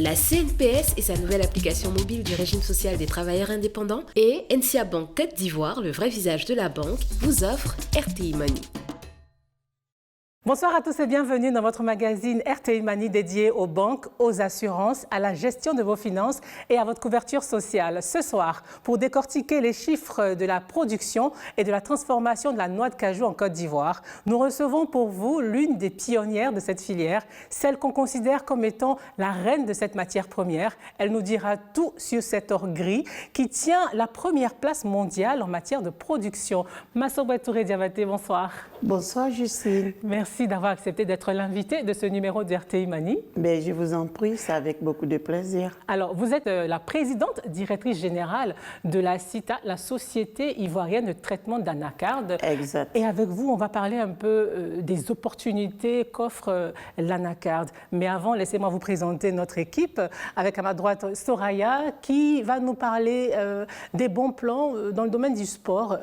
la CNPS et sa nouvelle application mobile du régime social des travailleurs indépendants et NCA Bank Côte d'Ivoire, le vrai visage de la banque, vous offre RTI Money. Bonsoir à tous et bienvenue dans votre magazine RTI Money dédié aux banques, aux assurances, à la gestion de vos finances et à votre couverture sociale. Ce soir, pour décortiquer les chiffres de la production et de la transformation de la noix de cajou en Côte d'Ivoire, nous recevons pour vous l'une des pionnières de cette filière, celle qu'on considère comme étant la reine de cette matière première. Elle nous dira tout sur cet or gris qui tient la première place mondiale en matière de production. Massoubet Touré Diabaté, bonsoir. Bonsoir Justine. Merci d'avoir accepté d'être l'invité de ce numéro de RTI Money. Ben, je vous en prie, c'est avec beaucoup de plaisir. Alors, vous êtes la présidente directrice générale de la CITA, la Société ivoirienne de traitement d'anacarde. Exact. Et avec vous, on va parler un peu des opportunités qu'offre l'anacarde. Mais avant, laissez-moi vous présenter notre équipe avec à ma droite Soraya qui va nous parler des bons plans dans le domaine du sport.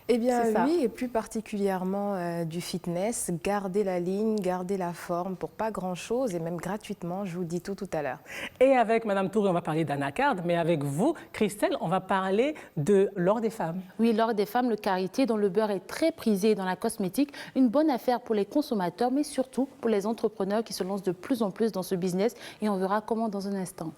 Eh bien oui, et plus particulièrement du fitness, garder la ligne, garder la forme pour pas grand-chose et même gratuitement, je vous le dis tout à l'heure. Et avec Madame Touré, on va parler d'anacarde, mais avec vous, Christelle, on va parler de l'or des femmes. Oui, l'or des femmes, le karité, dont le beurre est très prisé dans la cosmétique, une bonne affaire pour les consommateurs, mais surtout pour les entrepreneurs qui se lancent de plus en plus dans ce business, et on verra comment dans un instant.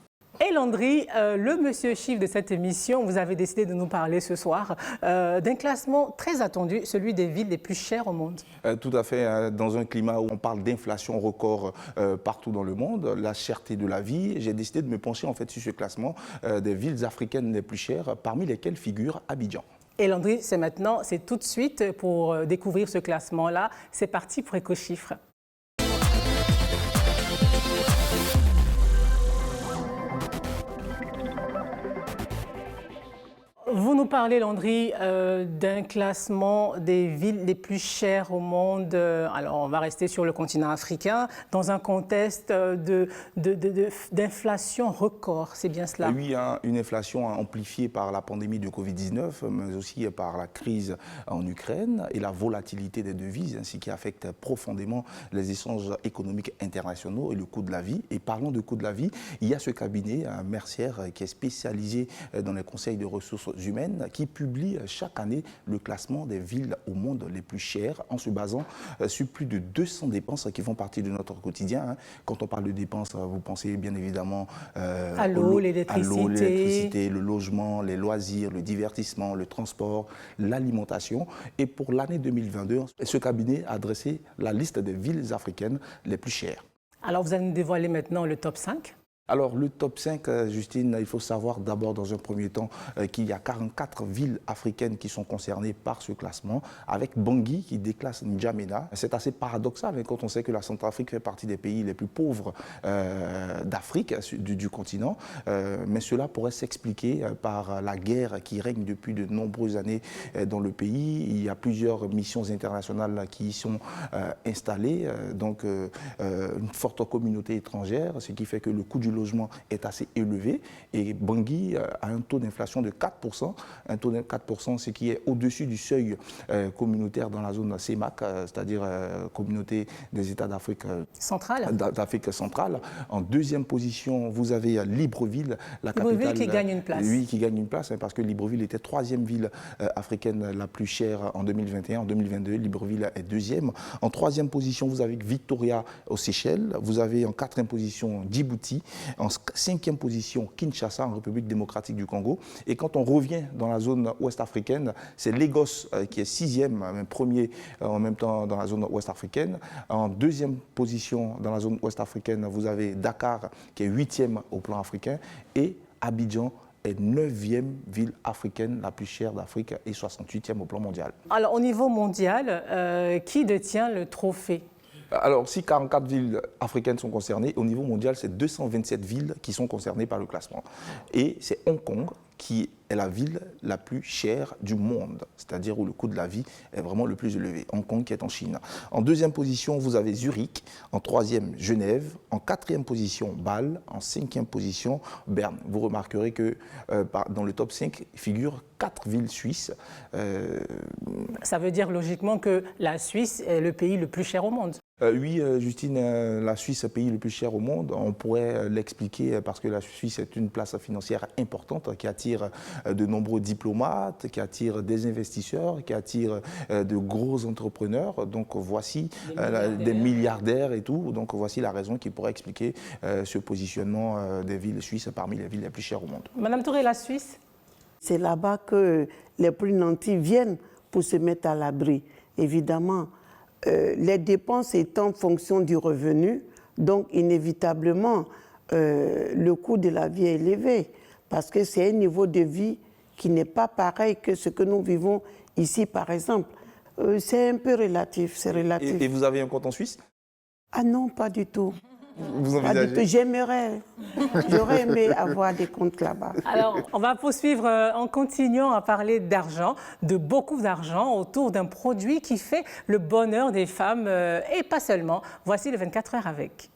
Et Landry, le monsieur chiffre de cette émission, vous avez décidé de nous parler ce soir d'un classement très attendu, celui des villes les plus chères au monde. Tout à fait, dans un climat où on parle d'inflation record partout dans le monde, la cherté de la vie, j'ai décidé de me pencher en fait sur ce classement des villes africaines les plus chères, parmi lesquelles figure Abidjan. Et Landry, c'est maintenant, c'est tout de suite pour découvrir ce classement-là. C'est parti pour Éco-Chiffres. Vous nous parlez, Landry, d'un classement des villes les plus chères au monde. Alors, on va rester sur le continent africain, dans un contexte d'inflation record. C'est bien cela? Oui, hein, une inflation amplifiée par la pandémie de Covid-19, mais aussi par la crise en Ukraine et la volatilité des devises, ainsi qui affecte profondément les échanges économiques internationaux et le coût de la vie. Et parlons de coût de la vie, il y a ce cabinet, Mercier, qui est spécialisé dans les conseils de ressources humaines qui publie chaque année le classement des villes au monde les plus chères en se basant sur plus de 200 dépenses qui font partie de notre quotidien. Quand on parle de dépenses, vous pensez bien évidemment à l'eau, l'électricité, le logement, les loisirs, le divertissement, le transport, l'alimentation. Et pour l'année 2022, ce cabinet a dressé la liste des villes africaines les plus chères. Alors vous allez nous dévoiler maintenant le top 5. Alors, le top 5, Justine, il faut savoir d'abord dans un premier temps qu'il y a 44 villes africaines qui sont concernées par ce classement, avec Bangui qui déclasse N'Djamena. C'est assez paradoxal hein, quand on sait que la Centrafrique fait partie des pays les plus pauvres d'Afrique, du continent. Mais cela pourrait s'expliquer par la guerre qui règne depuis de nombreuses années dans le pays. Il y a plusieurs missions internationales qui y sont installées, donc une forte communauté étrangère, ce qui fait que le coût du logement est assez élevé et Bangui a un taux d'inflation de 4%, un taux de 4%, ce qui est au-dessus du seuil communautaire dans la zone CEMAC, c'est-à-dire communauté des États d'Afrique centrale. En deuxième position, vous avez Libreville, la capitale. Libreville qui gagne une place. Oui, qui gagne une place, hein, parce que Libreville était troisième ville africaine la plus chère en 2021. En 2022, Libreville est deuxième. En troisième position, vous avez Victoria aux Seychelles. Vous avez en quatrième position Djibouti. En cinquième position, Kinshasa, en République démocratique du Congo. Et quand on revient dans la zone ouest africaine, c'est Lagos qui est sixième, même premier en même temps dans la zone ouest africaine. En deuxième position dans la zone ouest africaine, vous avez Dakar qui est huitième au plan africain. Et Abidjan est 9e ville africaine la plus chère d'Afrique et 68e au plan mondial. Alors au niveau mondial, qui détient le trophée ? Alors, si 44 villes africaines sont concernées, au niveau mondial, c'est 227 villes qui sont concernées par le classement. Et c'est Hong Kong qui est la ville la plus chère du monde, c'est-à-dire où le coût de la vie est vraiment le plus élevé. Hong Kong qui est en Chine. En deuxième position, vous avez Zurich. En troisième, Genève. En quatrième position, Bâle. En cinquième position, Berne. Vous remarquerez que dans le top 5 figurent 4 villes suisses. Ça veut dire logiquement que la Suisse est le pays le plus cher au monde. Oui, Justine, la Suisse est le pays le plus cher au monde. On pourrait l'expliquer parce que la Suisse est une place financière importante qui attire de nombreux diplomates, qui attire des investisseurs, qui attire de gros entrepreneurs. Donc voici des milliardaires et tout. Donc voici la raison qui pourrait expliquer ce positionnement des villes suisses parmi les villes les plus chères au monde. Madame Touré, la Suisse? C'est là-bas que les plus nantis viennent pour se mettre à l'abri. Évidemment, les dépenses étant en fonction du revenu, donc inévitablement, le coût de la vie est élevé parce que c'est un niveau de vie qui n'est pas pareil que ce que nous vivons ici, par exemple. C'est un peu relatif, c'est relatif. Et vous avez un compte en Suisse? Ah non, pas du tout. Vous envisagez? J'aurais aimé avoir des comptes là-bas. Alors, on va poursuivre en continuant à parler d'argent, de beaucoup d'argent autour d'un produit qui fait le bonheur des femmes et pas seulement. Voici les 24 heures avec.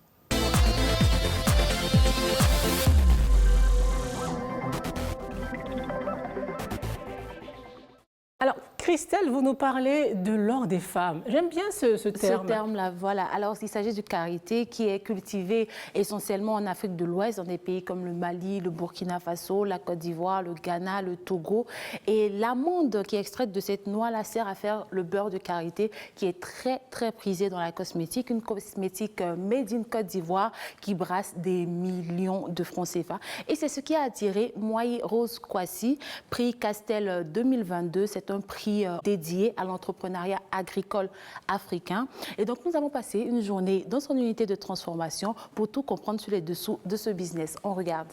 Alors, Christelle, vous nous parlez de l'or des femmes. J'aime bien ce terme. Ce terme-là, voilà. Alors, il s'agit de karité qui est cultivé essentiellement en Afrique de l'Ouest, dans des pays comme le Mali, le Burkina Faso, la Côte d'Ivoire, le Ghana, le Togo. Et l'amande qui est extraite de cette noix-là sert à faire le beurre de karité qui est très, très prisé dans la cosmétique. Une cosmétique made in Côte d'Ivoire qui brasse des millions de francs CFA. Et c'est ce qui a attiré Moaye Rose Kwasi, prix Castel 2022. C'est un prix dédié à l'entrepreneuriat agricole africain. Et donc, nous avons passé une journée dans son unité de transformation pour tout comprendre sur les dessous de ce business. On regarde.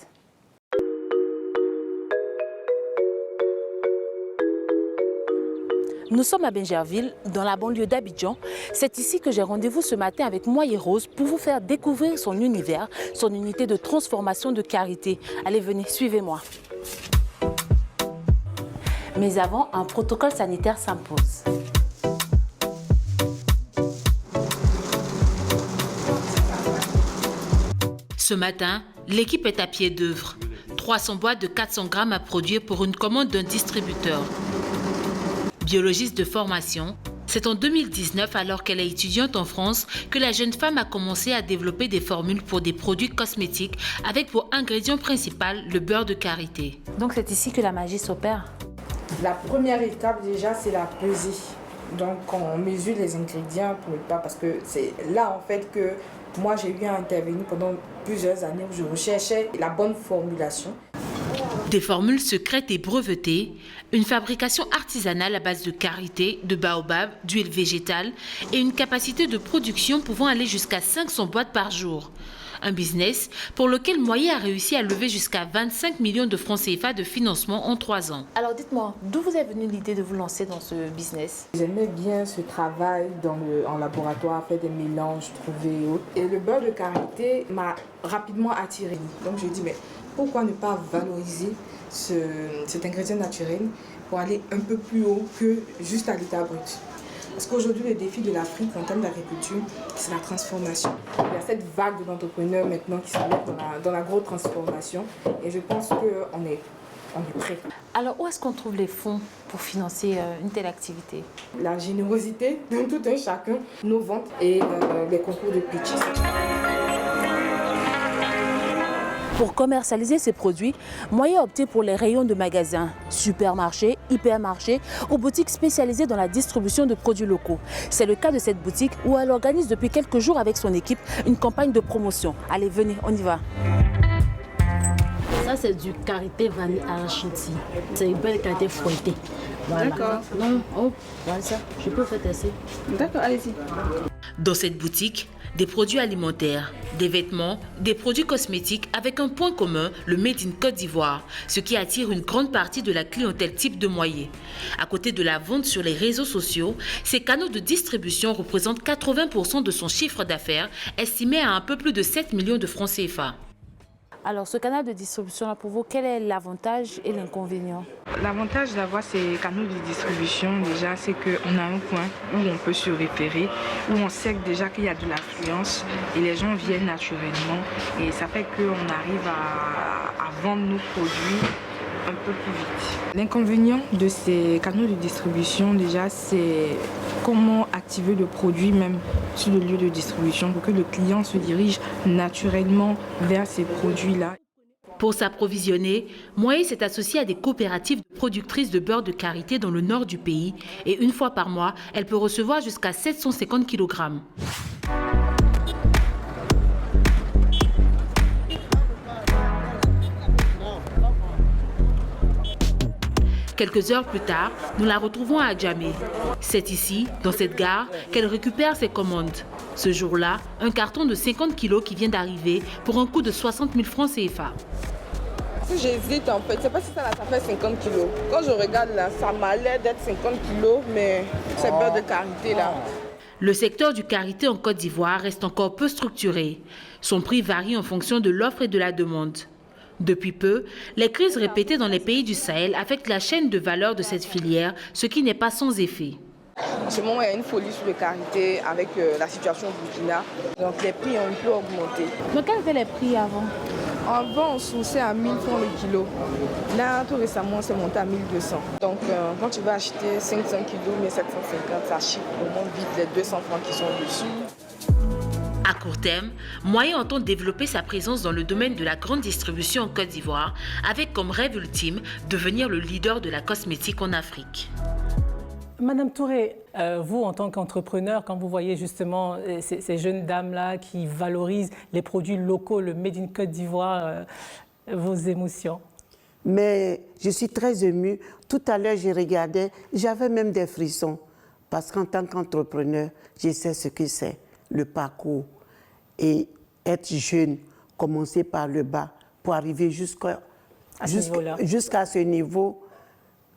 Nous sommes à Bingerville, dans la banlieue d'Abidjan. C'est ici que j'ai rendez-vous ce matin avec Moaye Rose pour vous faire découvrir son univers, son unité de transformation de karité. Allez, venez, suivez-moi. Mais avant, un protocole sanitaire s'impose. Ce matin, l'équipe est à pied d'œuvre. 300 boîtes de 400 grammes à produire pour une commande d'un distributeur. Biologiste de formation, c'est en 2019, alors qu'elle est étudiante en France, que la jeune femme a commencé à développer des formules pour des produits cosmétiques avec pour ingrédient principal le beurre de karité. Donc c'est ici que la magie s'opère. La première étape déjà, c'est la pesée. Donc on mesure les ingrédients pour le pas parce que c'est là en fait que moi j'ai eu à intervenir pendant plusieurs années où je recherchais la bonne formulation. Des formules secrètes et brevetées, une fabrication artisanale à base de karité, de baobab, d'huile végétale et une capacité de production pouvant aller jusqu'à 500 boîtes par jour. Un business pour lequel Moaye a réussi à lever jusqu'à 25 millions de francs CFA de financement en 3 ans. Alors dites-moi, d'où vous est venue l'idée de vous lancer dans ce business? J'aimais bien ce travail en laboratoire, faire des mélanges, trouver autres. Et le beurre de karité m'a rapidement attirée. Donc je me dis, mais pourquoi ne pas valoriser cet ingrédient naturel pour aller un peu plus haut que juste à l'état brut? Parce qu'aujourd'hui, le défi de l'Afrique en termes d'agriculture, c'est la transformation. Il y a cette vague d'entrepreneurs maintenant qui se mettent dans l'agro-transformation. Et je pense qu'on est prêt. Alors, où est-ce qu'on trouve les fonds pour financer une telle activité? La générosité de tout un chacun, nos ventes et les concours de pitch. Pour commercialiser ces produits, Moaye a opté pour les rayons de magasins, supermarchés, hypermarchés ou boutiques spécialisées dans la distribution de produits locaux. C'est le cas de cette boutique où elle organise depuis quelques jours avec son équipe une campagne de promotion. Allez, venez, on y va. Ça, c'est du karité vanille arachide. C'est une belle qualité fouettée. Voilà. D'accord. Non, oh, voilà ça. Je peux faire tester. D'accord, allez-y. Dans cette boutique, des produits alimentaires, des vêtements, des produits cosmétiques avec un point commun, le Made in Côte d'Ivoire, ce qui attire une grande partie de la clientèle type de Moaye. À côté de la vente sur les réseaux sociaux, ces canaux de distribution représentent 80% de son chiffre d'affaires, estimé à un peu plus de 7 millions de francs CFA. Alors, ce canal de distribution, pour vous, quel est l'avantage et l'inconvénient? L'avantage d'avoir ces canaux de distribution, déjà, c'est qu'on a un point où on peut se référer, où on sait déjà qu'il y a de l'affluence et les gens viennent naturellement. Et ça fait qu'on arrive à vendre nos produits un peu plus vite. L'inconvénient de ces canaux de distribution, déjà, c'est comment activer le produit même sur le lieu de distribution pour que le client se dirige naturellement vers ces produits-là. Pour s'approvisionner, Moye s'est associée à des coopératives productrices de beurre de karité dans le nord du pays et une fois par mois, elle peut recevoir jusqu'à 750 kg. Quelques heures plus tard, nous la retrouvons à Djamé. C'est ici, dans cette gare, qu'elle récupère ses commandes. Ce jour-là, un carton de 50 kg qui vient d'arriver pour un coût de 60 000 francs CFA. J'hésite en fait, je ne sais pas si ça fait 50 kilos. Quand je regarde là, ça m'a l'air d'être 50 kilos, mais c'est beurre de karité là. Le secteur du karité en Côte d'Ivoire reste encore peu structuré. Son prix varie en fonction de l'offre et de la demande. Depuis peu, les crises répétées dans les pays du Sahel affectent la chaîne de valeur de cette filière, ce qui n'est pas sans effet. En ce moment, il y a une folie sur le karité avec la situation au Burkina. Donc les prix ont un peu augmenté. Donc quels étaient les prix avant? Avant, on sourçait à 1000 francs le kilo. Là, tout récemment, c'est monté à 1200. Donc quand tu vas acheter 500 kilos, 1750, ça chiffre au moins vite les 200 francs qui sont dessus. À court terme, Moye entend développer sa présence dans le domaine de la grande distribution en Côte d'Ivoire, avec comme rêve ultime devenir le leader de la cosmétique en Afrique. Madame Touré, vous en tant qu'entrepreneur, quand vous voyez justement ces jeunes dames-là qui valorisent les produits locaux, le Made in Côte d'Ivoire, vos émotions? Mais je suis très émue. Tout à l'heure, je regardais, j'avais même des frissons. Parce qu'en tant qu'entrepreneur, je sais ce que c'est, le parcours. Et être jeune, commencer par le bas pour arriver jusqu'à ce niveau,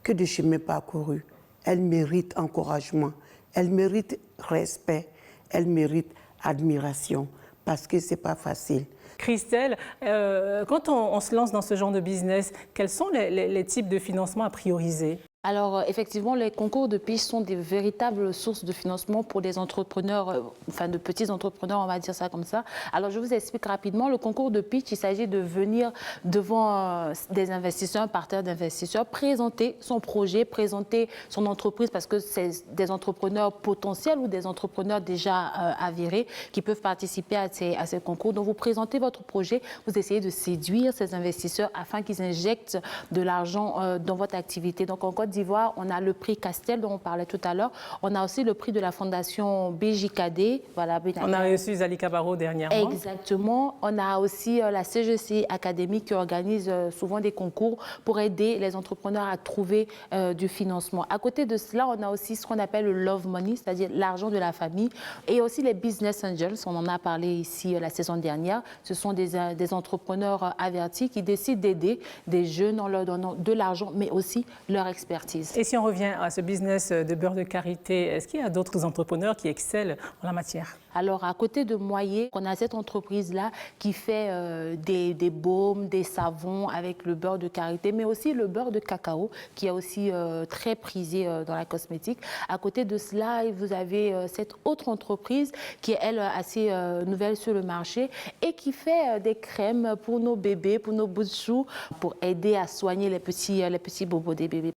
que de chemin parcouru. Elle mérite encouragement, elle mérite respect, elle mérite admiration, parce que ce n'est pas facile. Christelle, quand on se lance dans ce genre de business, quels sont les types de financement à prioriser? Alors, effectivement, les concours de pitch sont des véritables sources de financement pour des entrepreneurs, enfin de petits entrepreneurs, on va dire ça comme ça. Alors, je vous explique rapidement. Le concours de pitch, il s'agit de venir devant des investisseurs, un parterre d'investisseurs, présenter son projet, présenter son entreprise, parce que c'est des entrepreneurs potentiels ou des entrepreneurs déjà avérés qui peuvent participer à ces concours. Donc, vous présentez votre projet, vous essayez de séduire ces investisseurs afin qu'ils injectent de l'argent dans votre activité. Donc, en Côte d'Ivoire, on a le prix Castel dont on parlait tout à l'heure. On a aussi le prix de la fondation BJKD. Voilà, on a reçu Zali Kabaro dernièrement. Exactement. On a aussi la CGC Académie qui organise souvent des concours pour aider les entrepreneurs à trouver du financement. À côté de cela, on a aussi ce qu'on appelle le Love Money, c'est-à-dire l'argent de la famille, et aussi les Business Angels. On en a parlé ici la saison dernière. Ce sont des entrepreneurs avertis qui décident d'aider des jeunes en leur donnant de l'argent, mais aussi leur expertise. Et si on revient à ce business de beurre de karité, est-ce qu'il y a d'autres entrepreneurs qui excellent en la matière? Alors, à côté de Moye, on a cette entreprise-là qui fait des baumes, des savons avec le beurre de karité, mais aussi le beurre de cacao, qui est aussi très prisé dans la cosmétique. À côté de cela, vous avez cette autre entreprise qui est, elle, assez nouvelle sur le marché et qui fait des crèmes pour nos bébés, pour nos bouts de chou, pour aider à soigner les petits bobos des bébés.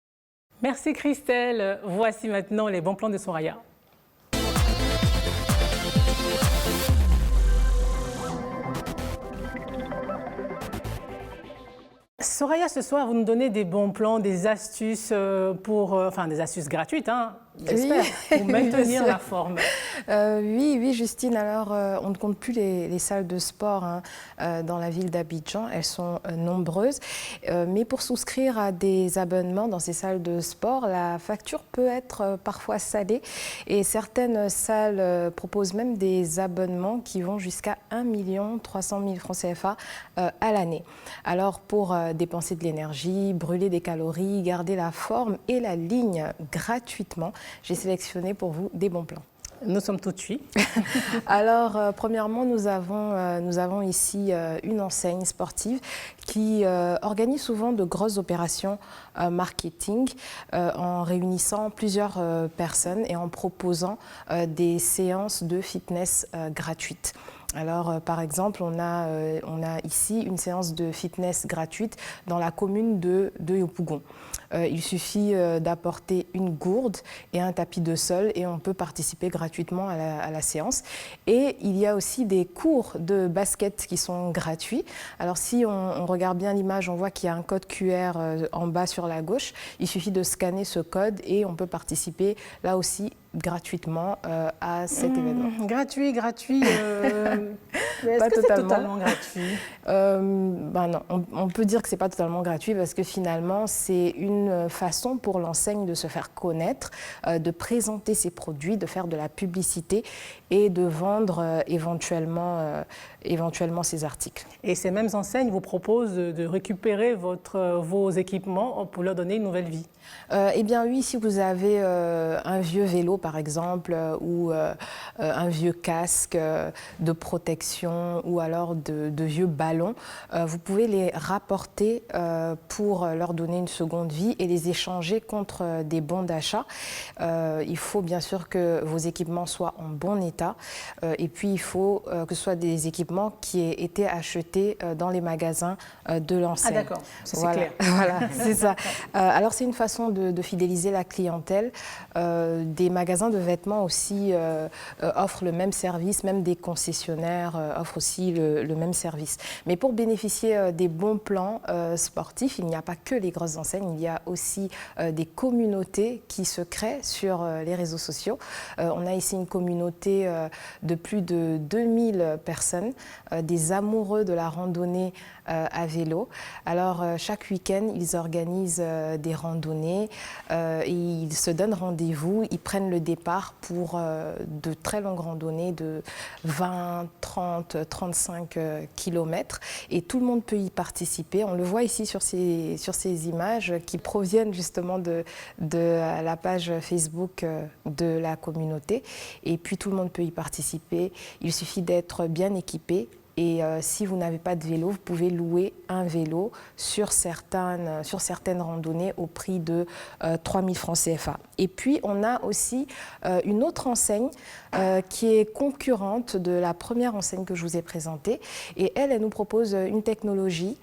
Merci Christelle. Voici maintenant les bons plans de Soraya. Soraya, ce soir, vous nous donnez des bons plans, des astuces enfin des astuces gratuites, hein, j'espère, pour maintenir la forme. Oui, Justine. Alors, on ne compte plus les salles de sport dans la ville d'Abidjan. Elles sont nombreuses. Mais pour souscrire à des abonnements dans ces salles de sport, la facture peut être parfois salée. Et certaines salles proposent même des abonnements qui vont jusqu'à 1 300 000 francs CFA à l'année. Alors, pour dépenser de l'énergie, brûler des calories, garder la forme et la ligne gratuitement, j'ai sélectionné pour vous des bons plans. Nous sommes tout de suite. Alors, premièrement, nous avons ici une enseigne sportive qui organise souvent de grosses opérations marketing en réunissant plusieurs personnes et en proposant des séances de fitness gratuites. Alors, par exemple, on a ici une séance de fitness gratuite dans la commune de Yopougon. Il suffit d'apporter une gourde et un tapis de sol et on peut participer gratuitement à la séance. Et il y a aussi des cours de basket qui sont gratuits. Alors, si on regarde bien l'image, on voit qu'il y a un code QR en bas sur la gauche. Il suffit de scanner ce code et on peut participer là aussi gratuitement à cet événement. Gratuit. Est-ce Pas que c'est totalement gratuit? Non, on peut dire que c'est pas totalement gratuit parce que finalement c'est une façon pour l'enseigne de se faire connaître, de présenter ses produits, de faire de la publicité et de vendre éventuellement ses articles. Et ces mêmes enseignes vous proposent de récupérer vos équipements pour leur donner une nouvelle vie? Eh bien oui, si vous avez un vieux vélo par exemple ou un vieux casque de protection ou alors de vieux ballons, vous pouvez les rapporter pour leur donner une seconde vie et les échanger contre des bons d'achat. Il faut bien sûr que vos équipements soient en bon état et puis il faut que ce soit des équipements qui aient été achetés dans les magasins de l'enseigne. Ah d'accord, c'est voilà. clair. Voilà, c'est ça. Alors c'est une façon de fidéliser la clientèle. Des magasins de vêtements aussi offrent le même service, même des concessionnaires offrent aussi le même service. Mais pour bénéficier des bons plans sportifs, il n'y a pas que les grosses enseignes, il y a aussi des communautés qui se créent sur les réseaux sociaux. On a ici une communauté de plus de 2000 personnes, des amoureux de la randonnée à vélo. Alors chaque week-end, ils organisent des randonnées, et ils se donnent rendez-vous, ils prennent le départ pour de très longues randonnées de 20, 30, 35 kilomètres et tout le monde peut y participer. On le voit ici sur ces images qui proviennent justement de la page Facebook de la communauté et puis tout le monde peut y participer. Il suffit d'être bien équipé. Et si vous n'avez pas de vélo, vous pouvez louer un vélo sur certaines randonnées au prix de 3 000 francs CFA. Et puis, on a aussi une autre enseigne qui est concurrente de la première enseigne que je vous ai présentée. Et elle nous propose une technologie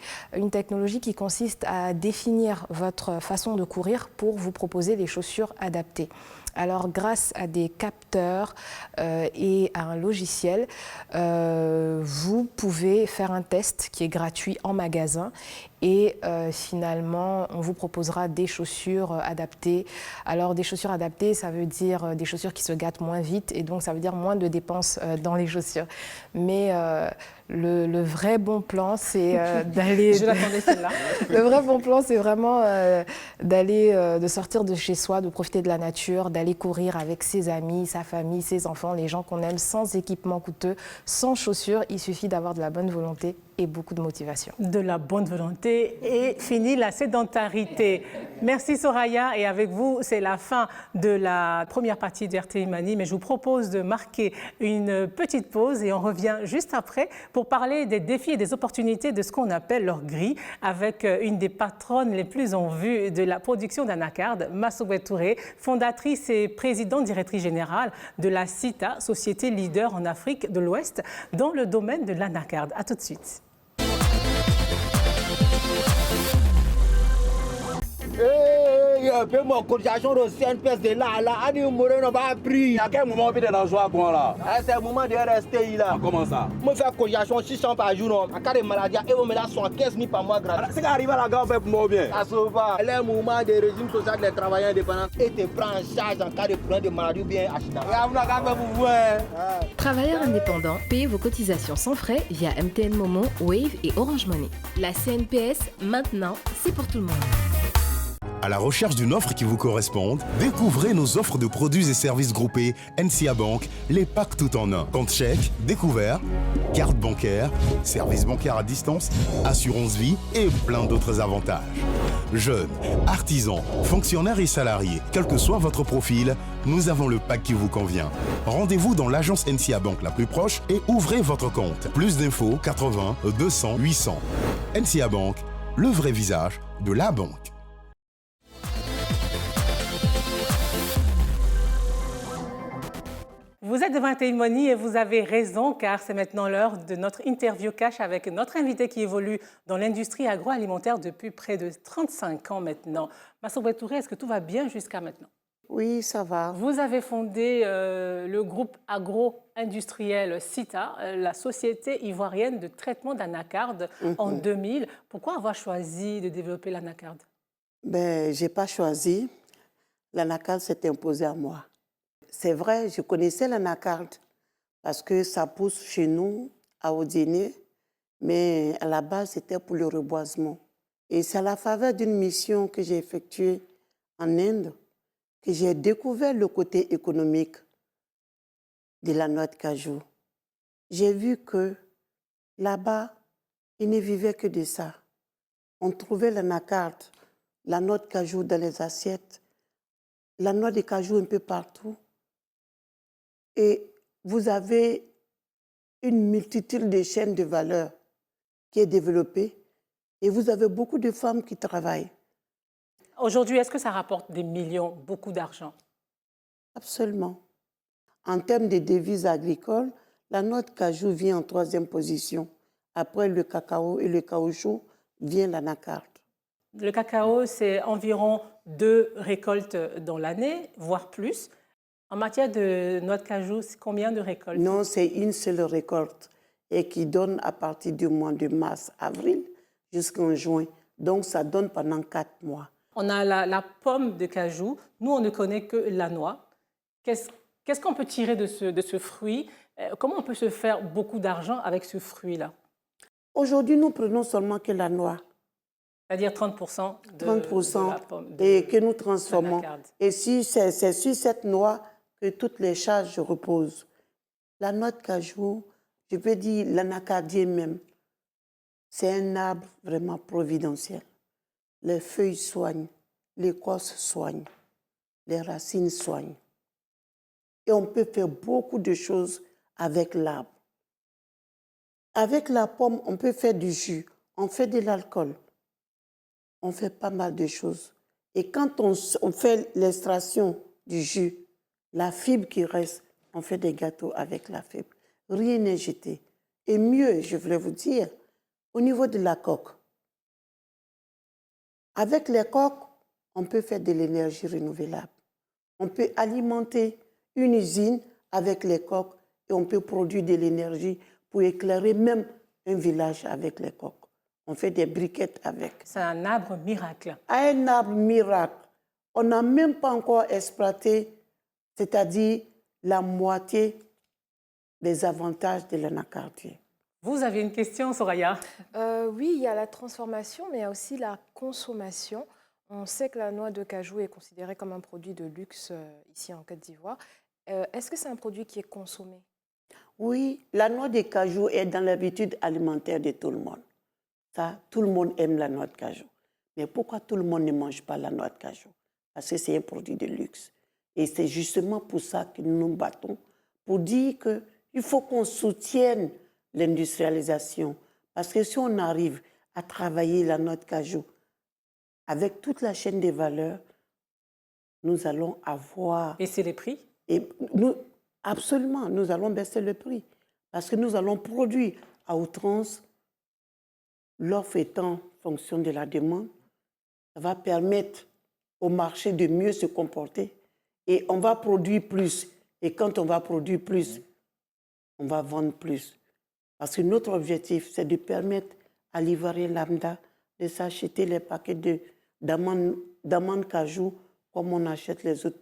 qui consiste à définir votre façon de courir pour vous proposer des chaussures adaptées. Alors, grâce à des capteurs et à un logiciel, vous pouvez faire un test qui est gratuit en magasin et finalement, on vous proposera des chaussures adaptées. Alors, des chaussures adaptées, ça veut dire des chaussures qui se gâtent moins vite et donc ça veut dire moins de dépenses dans les chaussures. Mais le vrai bon plan, c'est d'aller... Je l'attendais celle-là. Le vrai bon plan, c'est vraiment de sortir de chez soi, de profiter de la nature, d'aller courir avec ses amis, sa famille, ses enfants, les gens qu'on aime, sans équipement coûteux, sans chaussures. Il suffit d'avoir de la bonne volonté et beaucoup de motivation. De la bonne volonté et fini la sédentarité. Merci Soraya et avec vous, c'est la fin de la première partie de RTI Mani, mais je vous propose de marquer une petite pause et on revient juste après pour parler des défis et des opportunités de ce qu'on appelle leur grille avec une des patronnes les plus en vue de la production d'anacarde, Massogué Touré, fondatrice et présidente directrice générale de la CITA, société leader en Afrique de l'Ouest dans le domaine de l'anacarde. À tout de suite. Fais-moi cotisation de CNPS de là, Annie Moreno va pris. À quel moment on vient dans joie quoi là? C'est le moment de rester là. Comment ça? Moi faire cotisation 600 par jour, en cas de maladie, et on me la 75 000 par mois gratuit. C'est qu'arrive à la gare, on fait pour moi bien. Ça se va. Le moment de régime social des travailleurs indépendants et te prend en charge en cas de problème de maladie ou bien accident. Et on a qu'à faire pour vous. Travailleurs indépendants, payez vos cotisations sans frais via MTN Momo, Wave et Orange Money. La CNPS, maintenant, c'est pour tout le monde. À la recherche d'une offre qui vous corresponde, découvrez nos offres de produits et services groupés NCA Bank, les packs tout en un. Compte chèque, découvert, carte bancaire, service bancaire à distance, assurance vie et plein d'autres avantages. Jeunes, artisans, fonctionnaires et salariés, quel que soit votre profil, nous avons le pack qui vous convient. Rendez-vous dans l'agence NCA Bank la plus proche et ouvrez votre compte. Plus d'infos 80 200 800. NCA Bank, le vrai visage de la banque. Vous êtes devant Télimoni et vous avez raison car c'est maintenant l'heure de notre interview cash avec notre invité qui évolue dans l'industrie agroalimentaire depuis près de 35 ans maintenant. Massoubé Touré, est-ce que tout va bien jusqu'à maintenant? Oui, ça va. Vous avez fondé le groupe agro-industriel CITA, la société ivoirienne de traitement d'anacarde en 2000. Pourquoi avoir choisi de développer l'anacarde? Ben, je n'ai pas choisi. L'anacarde s'est imposée à moi. C'est vrai, je connaissais l'anacarde parce que ça pousse chez nous, à Odiéné, mais à la base, c'était pour le reboisement. Et c'est à la faveur d'une mission que j'ai effectuée en Inde que j'ai découvert le côté économique de la noix de cajou. J'ai vu que là-bas, ils ne vivaient que de ça. On trouvait l'anacarde, la noix de cajou dans les assiettes, la noix de cajou un peu partout. Et vous avez une multitude de chaînes de valeur qui est développée et vous avez beaucoup de femmes qui travaillent. Aujourd'hui, est-ce que ça rapporte des millions, beaucoup d'argent? Absolument. En termes de devises agricoles, la noix de cajou vient en 3e position. Après le cacao et le caoutchouc, vient l'anacarde. Le cacao, c'est environ 2 récoltes dans l'année, voire plus. En matière de noix de cajou, c'est combien de récoltes? Non, c'est une seule récolte et qui donne à partir du mois de mars, avril jusqu'en juin. Donc, ça donne pendant 4 mois. On a la pomme de cajou. Nous, on ne connaît que la noix. Qu'est-ce qu'on peut tirer de ce fruit? Comment on peut se faire beaucoup d'argent avec ce fruit-là? Aujourd'hui, nous prenons seulement que la noix. C'est-à-dire 30% de la pomme. Et que nous transformons. Et si c'est sur cette noix que toutes les charges reposent. La noix de cajou, je peux dire l'anacardier même, c'est un arbre vraiment providentiel. Les feuilles soignent, l'écorce soigne, les racines soignent. Et on peut faire beaucoup de choses avec l'arbre. Avec la pomme, on peut faire du jus, on fait de l'alcool, on fait pas mal de choses. Et quand on fait l'extraction du jus, la fibre qui reste, on fait des gâteaux avec la fibre. Rien n'est jeté. Et mieux, je voulais vous dire, au niveau de la coque, avec les coques, on peut faire de l'énergie renouvelable. On peut alimenter une usine avec les coques et on peut produire de l'énergie pour éclairer même un village avec les coques. On fait des briquettes avec. C'est un arbre miracle. Un arbre miracle. On n'a même pas encore exploité, c'est-à-dire la moitié des avantages de l'anacardier. Vous avez une question, Soraya? Oui, il y a la transformation, mais il y a aussi la consommation. On sait que la noix de cajou est considérée comme un produit de luxe ici en Côte d'Ivoire. Est-ce que c'est un produit qui est consommé? Oui, la noix de cajou est dans l'habitude alimentaire de tout le monde. Ça, tout le monde aime la noix de cajou. Mais pourquoi tout le monde ne mange pas la noix de cajou? Parce que c'est un produit de luxe. Et c'est justement pour ça que nous nous battons, pour dire qu'il faut qu'on soutienne l'industrialisation. Parce que si on arrive à travailler la noix de cajou avec toute la chaîne des valeurs, nous allons avoir... Baisser les prix? Et absolument, nous allons baisser le prix. Parce que nous allons produire à outrance, l'offre étant en fonction de la demande, ça va permettre au marché de mieux se comporter. Et on va produire plus. Et quand on va produire plus, on va vendre plus. Parce que notre objectif, c'est de permettre à l'Ivoirien lambda de s'acheter les paquets d'amandes cajou comme on achète les autres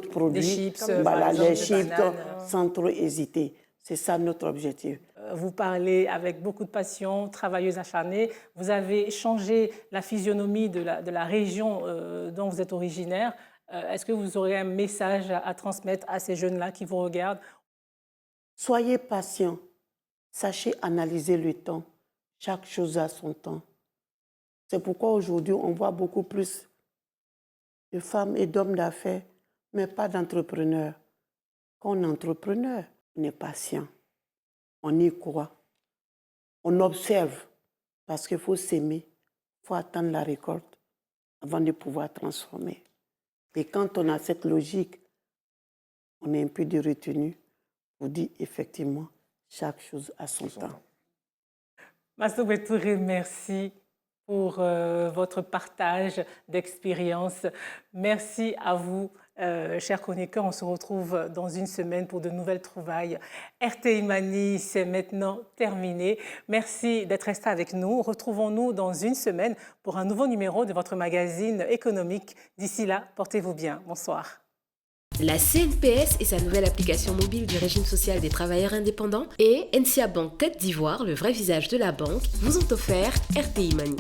produits. Des chips, voilà, les chips, bananes. sans trop hésiter. C'est ça notre objectif. Vous parlez avec beaucoup de passion, travailleuse acharnée. Vous avez changé la physionomie de la région dont vous êtes originaire. Est-ce que vous aurez un message à transmettre à ces jeunes-là qui vous regardent? Soyez patients. Sachez analyser le temps. Chaque chose a son temps. C'est pourquoi aujourd'hui, on voit beaucoup plus de femmes et d'hommes d'affaires, mais pas d'entrepreneurs. Quand on est entrepreneur, on est patient. On y croit. On observe. Parce qu'il faut s'aimer. Il faut attendre la récolte avant de pouvoir transformer. Et quand on a cette logique, on a un peu de retenue pour dire effectivement chaque chose à son temps. Massoubé Touré, merci pour votre partage d'expérience. Merci à vous, chers chroniqueurs. On se retrouve dans une semaine pour de nouvelles trouvailles. RTI Mani, c'est maintenant terminé. Merci d'être resté avec nous. Retrouvons-nous dans une semaine pour un nouveau numéro de votre magazine économique. D'ici là, portez-vous bien. Bonsoir. La CNPS et sa nouvelle application mobile du régime social des travailleurs indépendants et NCA Bank Côte d'Ivoire, le vrai visage de la banque, vous ont offert RTI Mani.